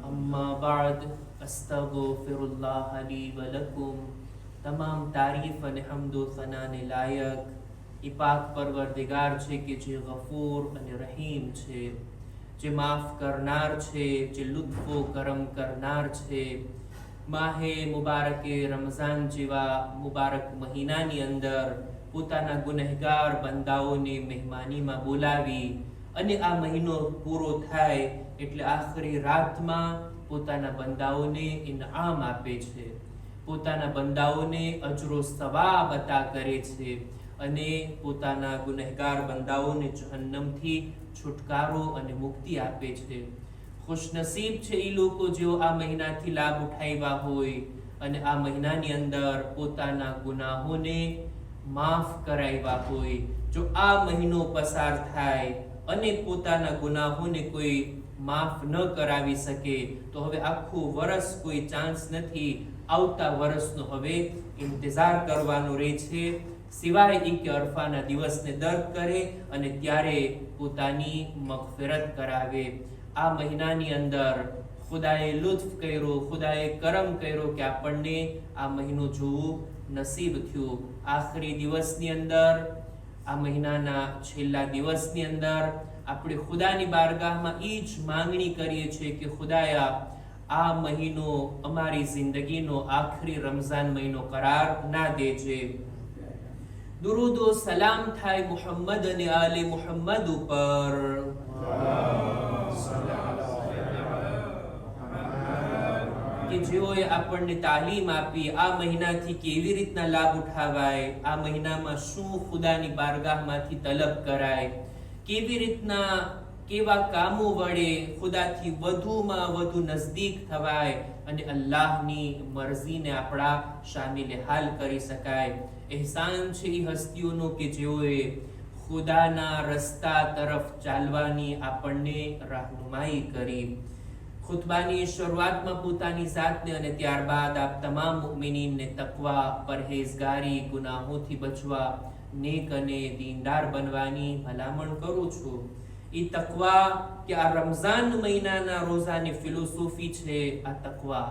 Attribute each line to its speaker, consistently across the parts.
Speaker 1: अम्मा बाद अस्तगफिरुल्लाह ली व लकुम। તમામ તારીફ અને હમદો સનાને લાયક એ પાક પરવરદિગાર છે કે જે ગફૂર અને રહીમ છે, જે માફ કરનાર છે, જે લુત્ફો કરમ કરનાર છે। માહે મુબારકે રમઝાન જેવા મુબારક મહિનાની અંદર પોતાના ગુનેહગાર બંદાઓને મહેમાનીમાં બોલાવી અને આ મહિનો પૂરો થાય એટલે આખરી રાતમાં પોતાના બંદાઓને ઇનામ આપે છે, પોતાના બંદાઓને અજરો સવાબ અતા કરે છે અને પોતાના ગુનેહગાર બંદાઓને જહન્નમથી છુટકારો અને મુક્તિ આપે છે। ખુશનસીબ છે એ લોકો જેઓ આ મહિનાથી લાભ ઉઠાવ્યા હોય અને આ મહિનાની અંદર પોતાના ગુનાહોને માફ કરાવ્યા હોય। જો આ મહિનો પસાર થાય અને પોતાના ગુનાહોને કોઈ માફ ન કરાવી શકે તો હવે આખું વર્ષ કોઈ ચાન્સ નથી, આવતા વર્ષનો હવે ઇંતજાર કરવાનો રહે છે, સિવાય એ કે અરફાના દિવસને દર્દ કરે અને ત્યારે પોતાની મગફિરત કરાવે। આ મહિનાની અંદર ખુદાએ લુત્ફ કર્યો, ખુદાએ કરમ કર્યો કે આપણને આ મહિનો જોવું નસીબ થયું। આખરી દિવસની અંદર, આ મહિનાના છેલ્લા દિવસની અંદર આપણે ખુદાની બારગાહમાં એ જ માંગણી કરીએ છીએ કે ખુદાયા આ મહિનો અમારી જિંદગીનો આખરી રમઝાન મહિનો કરાર ના દેજે। દુરૂદ ઓ સલામ થાય મુહમ્મદ અને આલે મુહમ્મદ ઉપર। કે જેઓએ આપણને તાલીમ આપી આ મહિનાથી કેવી રીતના લાભ ઉઠાવાય, આ મહિનામાં શું ખુદાની બારગાહમાંથી તલબ કરાય, કેવી રીતના કેવા કામો વડે ખુદાથી વધુમાં વધુ નજદીક થવાય અને અલ્લાહની મરજીને આપણા શામિલ હાલ કરી શકાય। એહસાન છે એ હસ્તીઓનો કે જેઓએ ખુદાના રસ્તા તરફ ચાલવાની આપણને રાહનુમાઈ કરી। ખુતબાની શરૂઆતમાં પોતાની જાતને અને ત્યારબાદ આપ તમામ મુમિનીનને તકવા, પરહેઝગારી, ગુનાહોથી બચવા, નેક અને દીનદાર બનવાની ભલામણ કરું છું। એ તકવા કે આ રમઝાન મહિનાના રોઝાની ફિલોસોફી છે આ તકવા।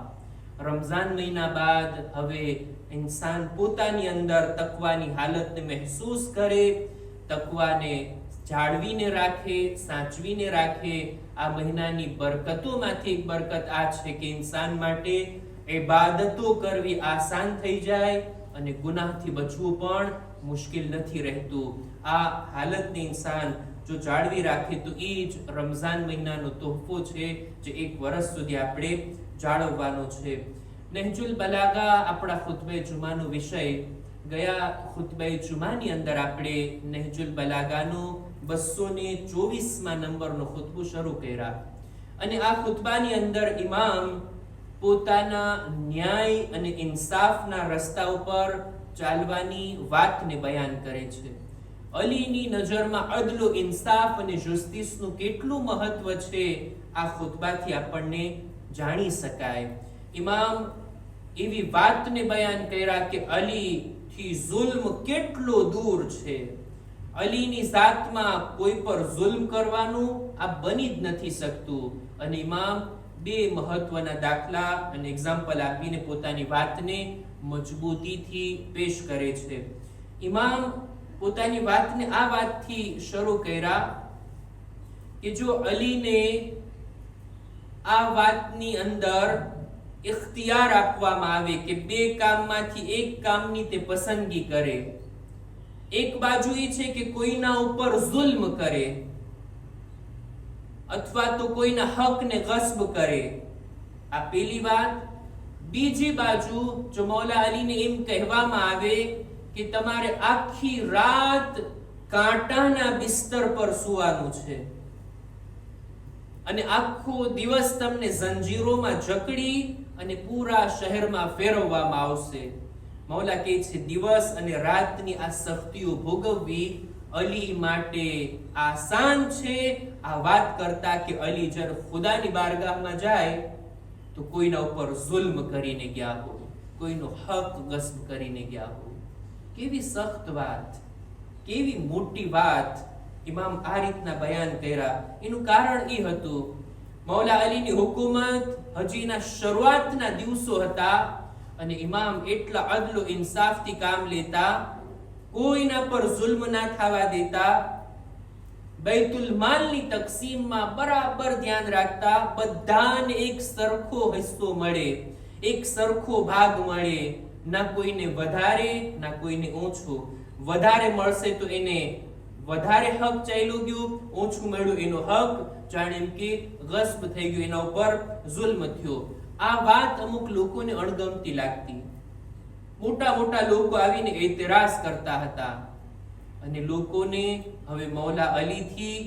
Speaker 1: રમઝાન મહિના બાદ હવે ઇન્સાન પોતાની અંદર તકવાની હાલતને મહેસૂસ કરે, તકવાને જાળવીને રાખે, સાચવીને રાખે। આ મહિનાની બરકતોમાંથી એક બરકત આ છે કે ઇન્સાન માટે ઇબાદતો કરવી આસાન થઈ જાય અને ગુનાહથી બચવું પણ મુશ્કેલ નથી રહેતું। આ હાલતને ઇન્સાન જો જાળવી રાખે તો એ જ રમઝાન મહિનાનો તોહફો છે જે એક વર્ષ સુધી આપણે જાળવવાનો છે। નહજુલ બલાગા આપણા ખુતબે જુમાનો વિષય। ગયા ખુતબે જુમાની અંદર આપણે નહજુલ બલાગાનો 224માં નંબરનો ખુતબો શરૂ કર્યા અને આ ખુતબાની અંદર ઇમામ પોતાના ન્યાય અને ઇન્સાફના રસ્તા ઉપર ચાલવાની વાતને બયાન કરે છે। અલીની નજરમાં અદલ, ઇન્સાફ અને જસ્ટિસનું કેટલું મહત્વ છે આ ખુતબાથી આપણને જાણી શકાય। ઇમામ એવી વાતને બયાન કર્યા કે અલીથી જુલ્મ કેટલો દૂર છે, અલીની જાતમાં કોઈ પર જુલ્મ કરવાનું આ બની જ નથી શકતું। અને ઇમામ બે મહત્વના દાખલા અને એક્ઝામ્પલ આપીને પોતાની વાતને મજબૂતીથી પેશ કરે છે। ઇમામ પોતાની વાતને આ વાતથી શરૂ કર્યા કે જો અલીને આ વાતની અંદર ઇખ્તિયાર આપવામાં આવે કે બે કામમાંથી એક કામની તે પસંદગી કરે, એક બાજુ એ છે કે કોઈના ઉપર જુલ્મ કરે અથવા તો કોઈના હકને ગસ્બ કરે, આ પહેલી વાત। બીજી બાજુ જો મૌલા અલીને એમ કહેવામાં આવે કે તમારે આખી રાત કાંટાના બિસ્તર પર સૂવાનું છે અને આખો દિવસ તમને જંજીરોમાં જકડી અને પૂરા શહેરમાં ફેરવવામાં આવશે। મૌલા કહે છે દિવસ અને રાતની આ સખ્તીઓ ભોગવવી અલી માટે આસાન છે આ વાત કરતા કે અલી જ્યારે ખુદાની બારગાહમાં જાય તો કોઈના ઉપર જુલ્મ કરીને ગયા હોય, કોઈનો હક ગસ્બ કરીને ગયા હોય। કેવી સખ્ત વાત, કેવી મોટી વાત ઇમામ આ રીતના બયાન કર્યા। એનું કારણ એ હતું મૌલા અલીની હુકુમત હજીના શરૂઆતના દિવસો હતા અને ઇમામ એટલા અદલ ઇન્સાફથી કામ લેતા, કોઈના પર જુલ્મ ના થવા દેતા, બૈતુલ માલની તકસીમમાં બરાબર ધ્યાન રાખતા, બધાને એક સરખો હિસ્સો મળે, એક સરખો ભાગ મળે, ના કોઈને વધારે ના કોઈને ઓછો. વધારે મળશે તો એને વધારે હક ચાલ્યો ગયો, ઓછું મળ્યું એનો હક જાણે એમ કે ગસ્બ થઈ ગયો, એના ઉપર જુલ્મ થયો. આ વાત અમુક લોકોને અણગમતી લાગતી. મોટા મોટા લોકો આવીને એતરાજ કરતા હતા અને લોકોને હવે મૌલા અલીથી,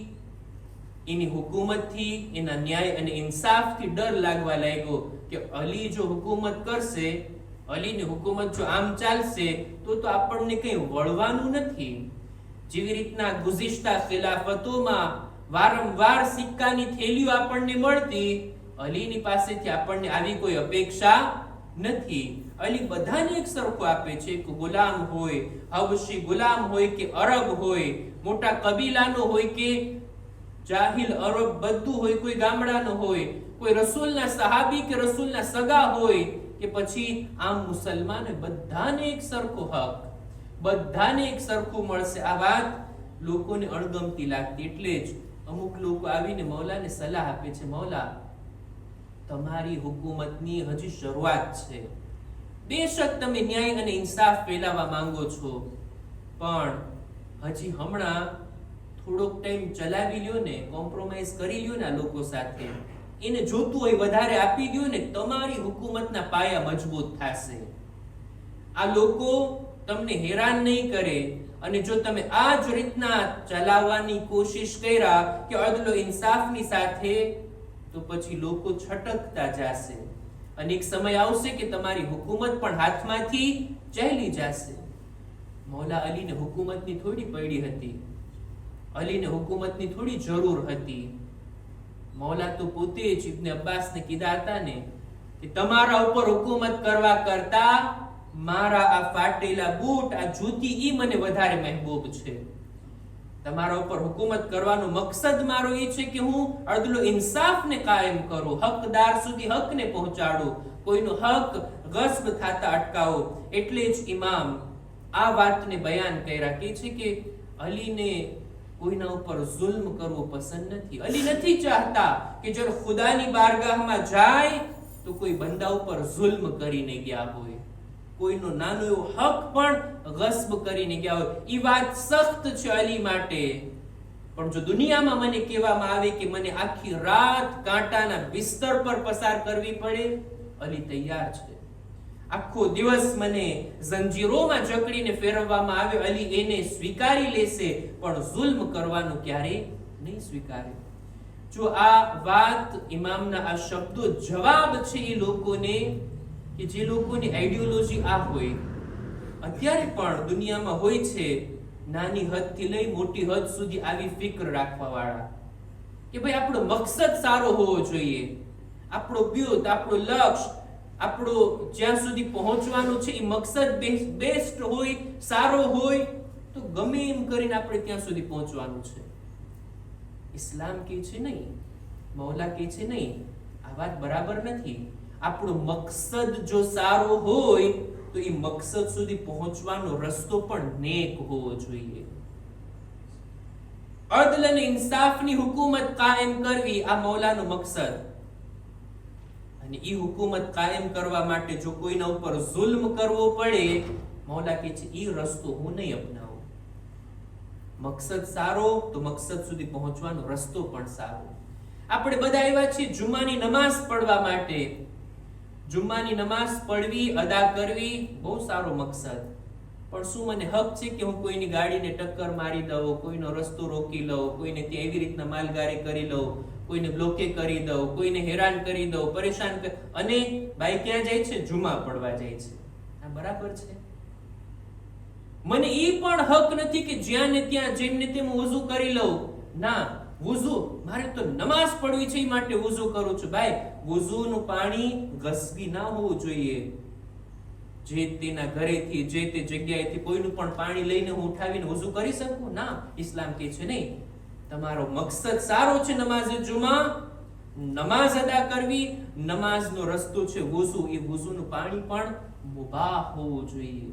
Speaker 1: એની હુકુમતથી, એના ન્યાય અને ઇન્સાફથી ડર લાગવા લાગ્યો કે અલી જો હુકુમત કરશે, અલીની હુકુમત જો આમ ચાલશે તો આપણને કંઈ વળવાનું નથી. જેવી રીતના ગુઝિશ્તા ખિલાફતોમાં વારંવાર સિક્કાની થેલીઓ આપણને મળતી, અલીની પાસેથી આપણને આવી કોઈ અપેક્ષા નથી. અલી બધાને એક સરખો આપે છે, કે ગુલામ હોય, હબશી ગુલામ હોય કે અરબ હોય, મોટા કબીલાનો હોય કે જાહિલ અરબ, બધું હોય, કોઈ ગામડાનો હોય, કોઈ રસૂલના સહાબી કે રસૂલના સગા હોય કે પછી આમ મુસલમાન, બધાને એક સરખો હક, બધાને એક સરખું મળશે. આ વાત લોકોને અણગમતી લાગતી. એટલે જ અમુક લોકો આવીને મૌલાને સલાહ આપે છે, મૌલા તમારી હુકુમતની હજી શરૂઆત છે, બેશક તમે ન્યાય અને ઇન્સાફ ફેલાવવા માંગો છો, પણ હજી હમણાં થોડોક ટાઈમ ચલાવી લ્યો ને, કોમ્પ્રોમાઇઝ કરી લ્યો ને આ લોકો સાથે, એને જોતું હોય વધારે આપી દો ને, તમારી હુકુમતના પાયા મજબૂત થશે. આ લોકો તમને હેરાન નહીં કરે, અને જો તમે આ જ રીતના ચલાવવાની કોશિશ કર્યા કે અદલ ઇન્સાફની સાથે, તો પછી લોકો છટકતા જશે અને એક સમય આવશે કે તમારી હુકુમત પણ હાથમાંથી ચાલી જશે. મૌલા અલીને હુકુમતની થોડી પડી હતી, અલીને હુકુમતની થોડી જરૂર હતી. મૌલા તો પોતે જ ઇબ્ન અબ્બાસને કીધા હતા ને કે તમારા ઉપર હુકુમત કરવા કરતા મારા આ ફાટેલા બૂટ, આ જૂતી, ઈ મને વધારે મહેબૂબ છે. તમારા ઉપર હુકુમત કરવાનો મકસદ મારો એ છે કે હું અદલ ઇન્સાફને કાયમ કરું, હકદાર સુધી હકને પહોંચાડું, કોઈનો હક ગસ્બ થતા અટકાવો. એટલે જ ઇમામ આ વાતને બયાન કર્યા, કે છે કે અલીને કોઈના ઉપર જુલ્મ કરવો પસંદ નથી. અલી નથી ચાહતા કે જો ખુદાની બારગાહમાં જાય તો કોઈ બંદા ઉપર જુલ્મ કરીને ગયા હોય, કોઈનો નાનો એવો હક પણ ગસ્બ કરીને ગયા હોય. ઈ વાત સખ્ત છે અલી માટે. પણ જો દુનિયામાં મને કહેવામાં આવે કે મને આખી રાત કાંટાના બિસ્તર પર પસાર કરવી પડે, અલી તૈયાર છે. આખો દિવસ મને જંજીરોમાં જકડીને ફેરવવામાં આવે, અલી એને સ્વીકારી લેશે, પણ જુલ્મ કરવાનું ક્યારેય નહીં સ્વીકારે. જો આ વાત, ઇમામના આ શબ્દો જવાબ છે એ લોકોને કે જે લોકોની આઈડિયોલોજી આ હોય. અત્યારે પણ દુનિયામાં હોય છે નાની હદથી લઈ મોટી હદ સુધી આવી ફિકર રાખવા વાળા, કે ભાઈ આપણો મકસદ સારો હોવો જોઈએ, આપણો બ્યુત, આપણો લક્ષ્ય, આપણો જ્યાં સુધી પહોંચવાનું છે એ મકસદ બેસ્ટ હોય, સારો હોય, તો ગમે એમ કરીને આપણે ત્યાં સુધી પહોંચવાનું છે. ઇસ્લામ કહે છે નહીં, મૌલા કહે છે નહીં, આ વાત બરાબર નથી. આપણો મકસદ જો સારો હોય તો એ મકસદ સુધી પહોંચવાનો રસ્તો પણ નેક હોવો જોઈએ. અદલ અને ઇન્સાફની હુકુમત કાયમ કરવી, આ મૌલાનો મકસદ. અને એ હુકુમત કાયમ કરવા માટે જો કોઈના ઉપર જુલ્મ કરવો પડે, મૌલા કહે છે એ રસ્તો હું નહીં અપનાવું. મકસદ સારો તો મકસદ સુધી પહોંચવાનો રસ્તો પણ સારો. આપણે બધા આવ્યા છીએ જુમ્માની નમાઝ પડવા માટે. જુમ્માની નમાઝ પડવી, અદા કરવી, બહુ સારો મકસદ. પણ શું મને હક છે કે હું કોઈની ગાડીને ટક્કર મારી દઉં, કોઈનો રસ્તો રોકી લઉં, કોઈને ત્યાં એવી રીતના માલગારી કરી લઉં, કોઈને બ્લોકે કરી દઉં, કોઈને હેરાન કરી દઉં, પરેશાન કરી, અને ભાઈ ક્યાં જાય છે? જુમા પડવા જાય છે. આ બરાબર છે? મને એ પણ હક નથી કે જ્યાં ને ત્યાં જેમને તેમ wuzu કરી લઉં. ના, wuzu મારે તો નમાઝ પડવી છે એ માટે wuzu કરું છું. ભાઈ, wuzu નું પાણી ગસબી ના હોવું જોઈએ. જે તેના ઘરેથી, જે તે જગ્યાએથી કોઈનું પણ પાણી લઈને હું ઉઠાવીને wuzu કરી શકું? ના, ઇસ્લામ કહે છે નહીં. તમારો મકસદ સારો છે નમાઝે જુમા, નમાઝ અદા કરવી, નમાઝનો રસ્તો છે વુઝુ, એ વુઝુનું પાણી પણ મુબાહ હોવું જોઈએ.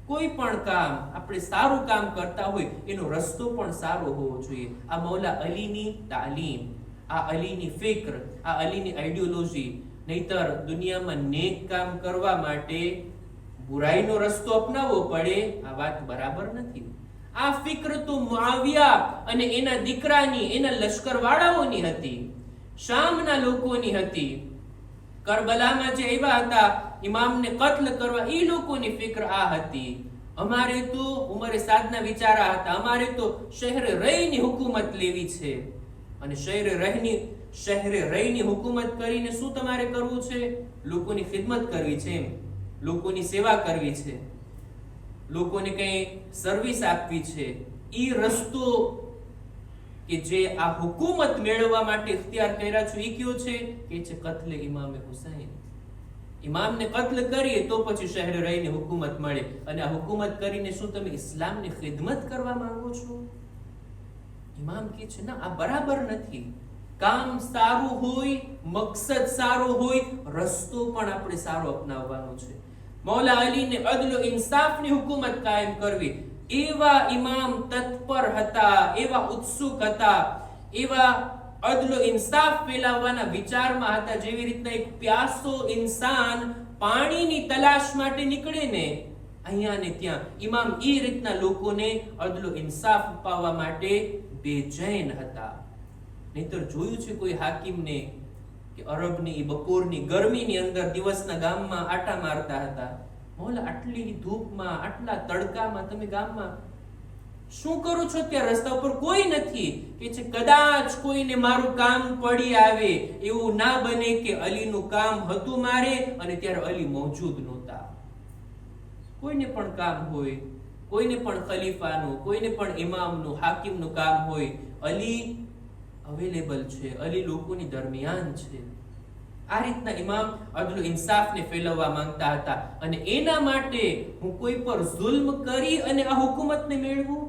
Speaker 1: કોઈ પણ કામ આપણે સારું કામ કરતા હોય એનો રસ્તો પણ સારો હોવો જોઈએ. આ મૌલા અલીની તાલીમ, આ અલીની ફિક્ર, આ અલીની આઈડિયોલોજી. નહીતર દુનિયામાં નેક કામ કરવા માટે બુરાઈનો રસ્તો અપનાવવો પડે, આ વાત બરાબર નથી. આ ફિક્ર તો મુઆવિયા અને એના દીકરાની, એના લશ્કરવાળાઓની હતી, શામના લોકોની હતી. કરબલામાં જે આવ્યા હતા ઇમામને કત્લ કરવા, એ લોકોની ફિક્ર આ હતી. અમારે તો ઉમરે સાદના વિચારા હતા, અમારે તો શહેરે રહીની હુકુમત લેવી છે. અને શહેરે રહીની હુકુમત કરીને શું તમારે કરવું છે? લોકોની ખિદમત કરવી છે, લોકોની સેવા કરવી છે, લોકોને કઈ સર્વિસ આપવી છે. ઈ રસ્તો કે જે આ હુકુમત મેળવવા માટે ઇખ્તિયાર કર્યા છો, એ કયો છે? કે છે કત્લે ઇમામે હુસૈન. ઇમામને કત્લ કરીએ તો પછી શહેરે રહીને હુકુમત મળે. અને આ હુકુમત કરીને શું તમે ઇસ્લામની ખિદમત કરવા માંગો છો? ઇમામ કહે છે ના, આ બરાબર નથી. કામ સારું હોય, મકસદ સારો હોય, રસ્તો પણ આપણે સારો અપનાવવાનો છે. મૌલા અલીને અદલ ઇન્સાફની હુકુમત કાયમ કરવી, એવા ઇમામ તત્પર હતા, એવા ઉત્સુક હતા, એવા અદલ ઇન્સાફ ફેલાવવાના વિચારમાં હતા. જેવી રીતના એક પ્યાસો ઇન્સાન પાણીની તલાશ માટે નીકળે ને અહીંયા ને ત્યાં, ઇમામ એ રીતના લોકોને અદલ ઇન્સાફ અપાવવા માટે બેચેન હતા. નહીતર જોયું છે કોઈ હાકિમને કે અરબની બપોરની ગરમીની અંદર દિવસના ગામમાં આટા મારતા હતા. મોલા આટલી ધૂપમાં, આટલા તડકામાં તમે ગામમાં શું કરો છો? ત્યાં રસ્તા ઉપર કોઈ નથી. કે છે કદાચ કોઈને મારું કામ પડી આવે, એવું ના બને કે અલીનું કામ હતું મારે અને ત્યારે અલી મોજૂદ નહોતા. કોઈને પણ કામ હોય, કોઈને પણ ખલીફાનું, કોઈને પણ ઇમામનું, હાકિમનું કામ હોય, અલી અવેલેબલ છે, અલી લોકોની દરમિયાન છે. આ રીતના ઇમામ અદલ ઇન્સાફને ફેલાવવા માંગતા હતા. અને એના માટે હું કોઈ પર જુલ્મ કરી અને આ હુકુમતને મેળવું,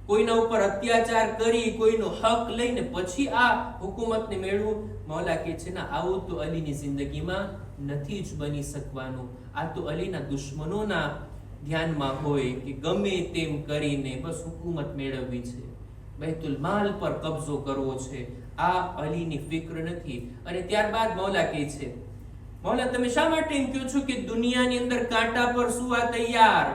Speaker 1: કોઈના ઉપર અત્યાચાર કરી, કોઈનો હક લઈને પછી આ હુકુમતને મેળવું? મૌલા કહે છે ના, આવું તો અલીની જિંદગીમાં નથી જ બની શકવાનું. આ તો અલીના દુશ્મનોના ધ્યાનમાં હોય કે ગમે તેમ કરીને બસ હુકુમત મેળવવી છે, બૈતુલ માલ પર કબજો કરવો છે. આ અલીની ફિક્ર નથી. અને ત્યારબાદ મૌલા કહે છે, મૌલા તમે શા માટે એમ કહો છો કે દુનિયાની અંદર કાંટા પર સુવા તૈયાર,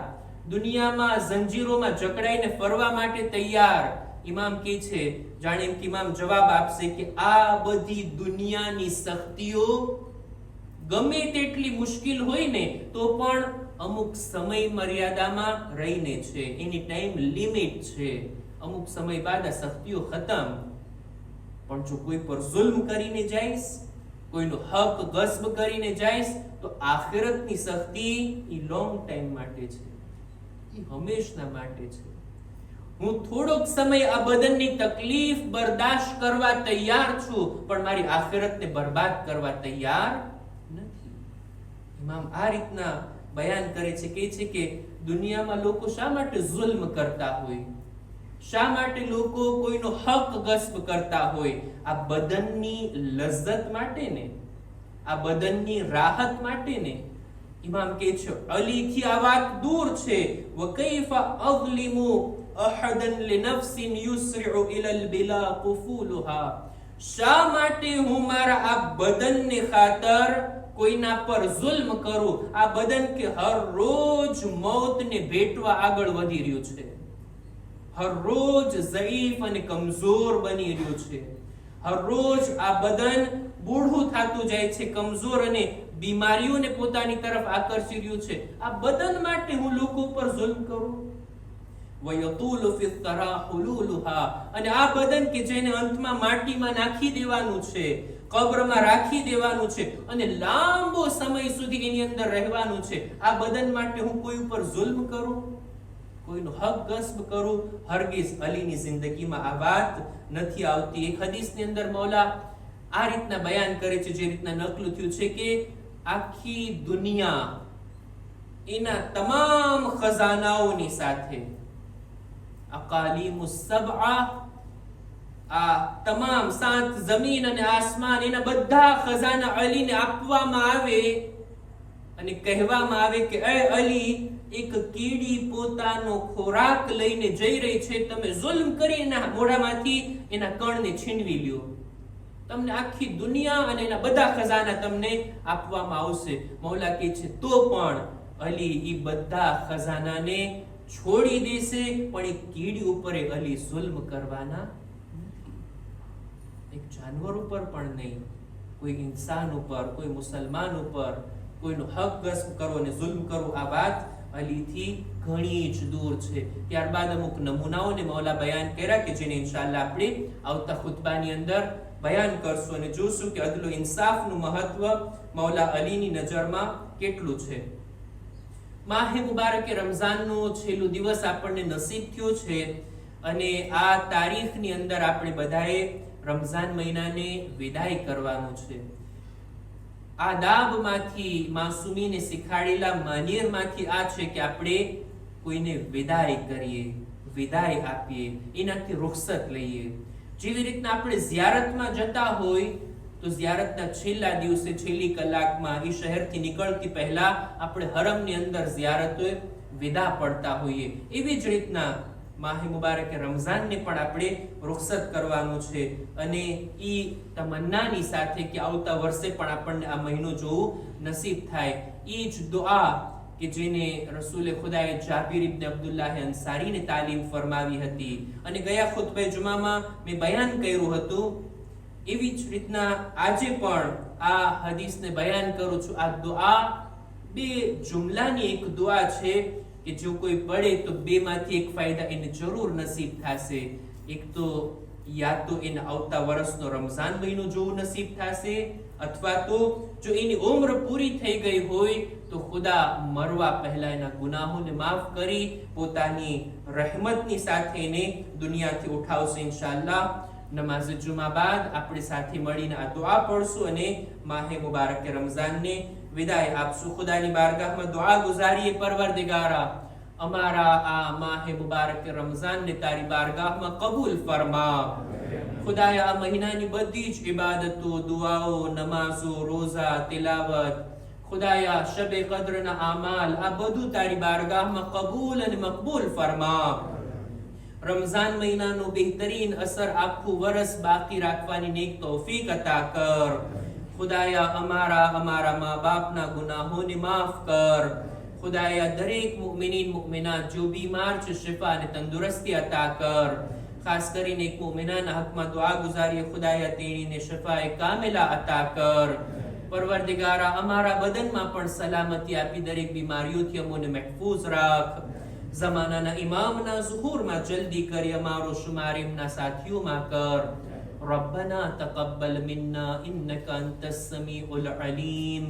Speaker 1: દુનિયામાં જંજીરોમાં જકડાઈને ફરવા માટે તૈયાર? ઇમામ કહે છે, જાણે એમ કે ઇમામ જવાબ આપશે કે આ બધી દુનિયાની સખ્તીઓ ગમે તેટલી મુશ્કેલ હોય ને તો પણ અમુક સમય મર્યાદામાં રહીને છે, એની ટાઈમ લિમિટ છે. અમુક સમય બાદ આ સખ્તીઓ ખતમ. પણ જો કોઈ પર જુલ્મ કરીને જાઈશ, કોઈનો હક ગસ્બ કરીને જાઈશ, તો આખિરતની સખ્તી એ લોંગ ટાઈમ માટે છે, એ હંમેશના માટે છે. હું થોડોક સમય આ બદનની તકલીફ બરદાશ્ત કરવા તૈયાર છું, પણ મારી આખિરતને બરબાદ કરવા તૈયાર નથી. ઇમામ આ રીતના બયાન કરે છે, કહે છે કે દુનિયામાં લોકો શા માટે જુલ્મ કરતા હોય, શા માટે લોકો કોઈનો હક ગસ્બ કરતા હોય? આ બદનની લજ્જત માટે ને, આ બદનની રાહત માટે ને. ઇમામ કહે છે અલીથી આ વાત દૂર છે. વકૈફા અઝલિમુ અહદન લિનફસિન યુસરિઉ ઇલલ બિલા કુફુલુહા. શા માટે હું મારા આ બદનને ખાતર કોઈના પર જુલ્મ કરું? આ બદન કે હર રોજ મોતને ભેટવા આગળ વધી રહ્યું છે, હર રોજ ઝઈફ અને કમજોર બની રહ્યું છે, હર રોજ આ બદન બૂઢું થતું જાય છે, કમજોર અને બીમારીઓને પોતાની તરફ આકર્ષી રહ્યું છે. આ બદન માટે હું લોકો પર જુલ્મ કરું? વયતુલુ ફિ તરાહુલુહા. અને આ બદન કે જેને અંતમાં માટીમાં નાખી દેવાનું છે, કબ્રમાં રાખી દેવાનું છે અને લાંબો સમય સુધી એની અંદર રહેવાનું છે, આ બદન માટે હું કોઈ ઉપર જુલ્મ કરું, કોઈનો હક ગસ્બ કરું? હરગીઝ અલીની જિંદગીમાં આ વાત નથી આવતી. એક હદીસની અંદર મૌલા આ રીતના બયાન કરે છે, જે રીતના નકલ થયું છે કે આખી દુનિયા એના તમામ ખજાનાઓની સાથે, અકાલીમુ સબઆ, આ તમામ સાત જમીન અને આસમાન એના બધા ખજાના અલીને આપવામાં આવે અને કહેવામાં આવે કે એ અલી, એક કીડી પોતાનો ખોરાક લઈને જઈ રહી છે, તમે જુલ્મ કરીને એના મોઢામાંથી એના કણને છીનવી લ્યો, તમને આખી દુનિયા અને એના બધા ખજાના તમને આપવામાં આવશે. મૌલા કહે છે તો પણ અલી એ બધા ખજાનાને છોડી દેશે, પણ એ કીડી ઉપર અલી જુલ્મ કરવાના નથી. એક જાનવર ઉપર પણ નહીં, કોઈ ઇન્સાન ઉપર, કોઈ મુસલમાન ઉપર કોઈનો હક ગસ્પ કરો અને જુલ્મ કરો, આ વાત અલીથી ઘણી જ દૂર છે. ત્યારબાદ અમુક નમૂનાઓને મૌલા બયાન કર્યા કે જેને ઇન્શાઅલ્લાહ આપણે આવતા ખુતબાની અંદર બયાન કરશું અને જોશું કે અદલ ઇન્સાફનું મહત્વ મૌલા અલીની નજરમાં કેટલું છે. માહે મુબારકે રમઝાનનો છેલ્લો દિવસ આપણને નસીબ થયો છે અને આ તારીખની અંદર આપણે બધાએ રમઝાન મહિનાને વિદાય કરવાનું છે. આદાબમાંથી, માસૂમીને શીખાડેલા માનિયરમાંથી આ છે કે આપણે કોઈને વિદાય કરીએ, વિદાય આપીએ, એનાથી રૂખસત લઈએ. જેવી રીતના આપણે ઝિયારતમાં જતા હોય તો ઝિયારતના છેલ્લા દિવસે, છેલ્લી કલાકમાં, એ શહેરથી નીકળતી પહેલા આપણે હરમની અંદર ઝિયારતોએ વિદા પડતા હોઈએ. એવી જ રીતના માહે મુબારકે રમઝાનને પણ આપણે રૂખસત કરવાનું છે અને ઈ તમન્નાની સાથે કે આવતા વર્ષે પણ આપણને આ મહિનો જોવું નસીબ થાય. ઈ જ દુઆ કે જેને રસૂલે ખુદાએ જાબિર ઇબ્ન અબ્દુલ્લાહ અંસારીને તાલીમ ફરમાવી હતી અને ગયા ખુતબે જુમામાં મેં બયાન કર્યું હતું, એવી જ રીતના આજે પણ આ હદીસને બયાન કરું છું. આ દુઆ બે જુમલાની એક દુઆ છે કે જો કોઈ પડે તો બેમાંથી એક ફાયદા એને જરૂર નસીબ થશે. એક તો યા તો એને આવતા વર્ષનો રમઝાન મહિનો જોવું નસીબ થશે, અથવા તો જો એની ઉંમર પૂરી થઈ ગઈ હોય તો ખુદા મરવા પહેલા એના ગુનાહોને માફ કરી પોતાની રહેમતની સાથે એને દુનિયાથી ઉઠાવશે ઇન્શાઅલ્લાહ. નમાઝ જુમા બાદ આપણે સાથે મળીને આ દુઆ પઢશું અને માહે મુબારકે રમઝાનને વિદાય આપશું. ખુદાની બારગાહમાં દુઆ ગુજારીએ, પરવરદિગારા અમારા આ માહે મુબારકે રમઝાનને તારી બારગાહમાં કબૂલ ફરમા. ખુદાયા આ મહિનાની બધી જ ઇબાદતો, દુઆઓ, નમાઝો, રોઝા, તિલાવત, ખુદાયા શબે કદ્રના આમાલ, આ બધું તારી બારગાહમાં કબૂલ અને મકબૂલ ફરમા. રમઝાન મહિનાનો બહેતરીન અસર આખું વર્ષ બાકી રાખવાની નેક તૌફીક અતા કર. ખુદાયા અમારા મા બાપના ગુનાહોને માફ કર. ખુદાયા દરેક મુમિનીન મુમિનાત જો બીમાર છે શિફા અને તંદુરસ્તી અતા કર. ખાસ કરીને એક મુમિનાના હકમાં દુઆ ગુજારીએ, ખુદાયા તેણીને શિફાએ કામિલા અતા કર. પરવરદિગારા અમારા બદનમાં પણ સલામતી આપી દરેક બીમારીઓથી અમોને મહેફૂઝ રાખ. ઝમાનાના ઇમામના ઝુહૂરમાં જલ્દી કરી અમારો શુમાર એમના સાથીઓમાં કર. ربنا تقبل منا إنك أنت السميع العليم